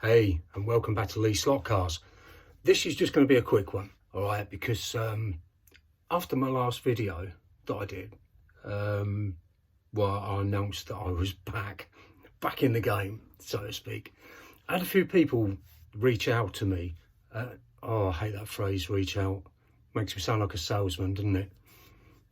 Hey, and welcome back to Lee Slot Cars. This is just going to be a quick one, all right, because after my last video that I did, I announced that I was back in the game, so to speak. I had a few people reach out to me. I hate that phrase, reach out. Makes me sound like a salesman, doesn't it?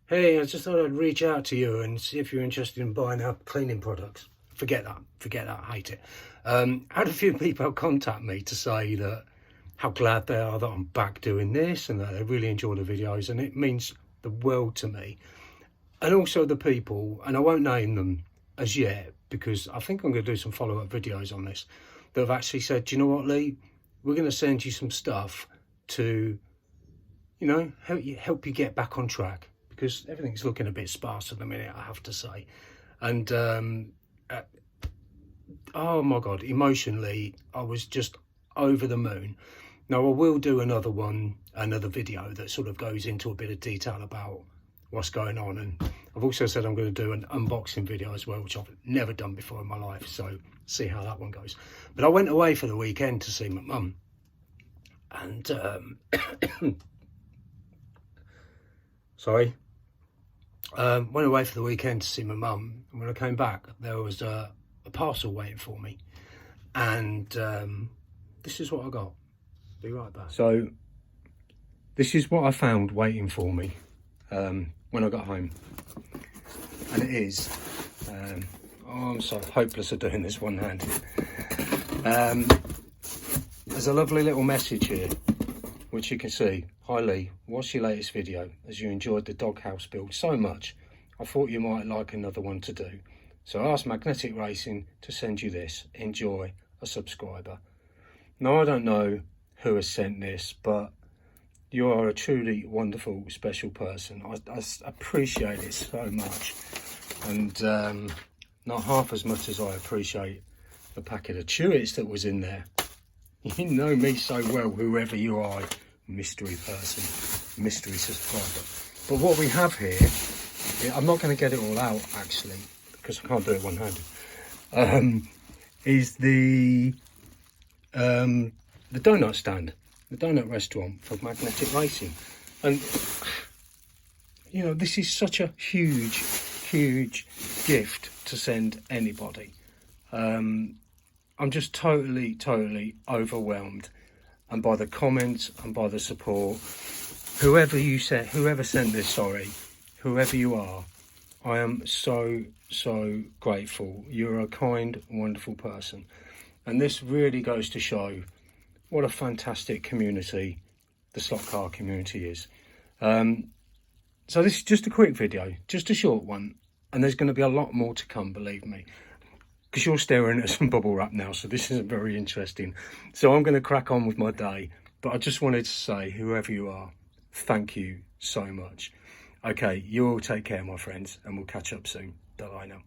Hey, I just thought I'd reach out to you and see if you're interested in buying our cleaning products. Forget that, I hate it. I had a few people contact me to say that how glad they are that I'm back doing this and that they really enjoy the videos, and it means the world to me. And also the people, and I won't name them as yet because I think I'm going to do some follow-up videos on this, that have actually said, do you know what, Lee, we're going to send you some stuff to, you know, help you get back on track, because everything's looking a bit sparse at the minute, I have to say. And oh my God, emotionally, I was just over the moon. Now, I will do another video that sort of goes into a bit of detail about what's going on. And I've also said I'm going to do an unboxing video as well, which I've never done before in my life. So see how that one goes. But I went away for the weekend to see my mum. And, went away for the weekend to see my mum. And when I came back, there was a parcel waiting for me. And this is what I got. Be right back. So this is what I found waiting for me when I got home. And it is, I'm so hopeless at doing this one-handed. There's a lovely little message here, which you can see. Hi Lee, what's your latest video? As you enjoyed the doghouse build so much, I thought you might like another one to do. So I asked Magnetic Racing to send you this. Enjoy, a subscriber. Now, I don't know who has sent this, but you are a truly wonderful, special person. I appreciate it so much. And not half as much as I appreciate the packet of Chewits that was in there. You know me so well, whoever you are, mystery person, mystery subscriber. But what we have here, I'm not going to get it all out actually, because I can't do it one-handed, is the donut stand, the donut restaurant for Magnetic Racing. And, you know, this is such a huge, huge gift to send anybody. I'm just totally overwhelmed, and by the comments and by the support. Whoever sent this, whoever you are, I am so grateful. You're a kind, wonderful person. And this really goes to show what a fantastic community the slot car community is. So this is just a quick video, just a short one. And there's going to be a lot more to come, believe me. Because you're staring at some bubble wrap now, so this isn't very interesting. So I'm going to crack on with my day. But I just wanted to say, whoever you are, thank you so much. Okay, you all take care, my friends, and we'll catch up soon. Bye now.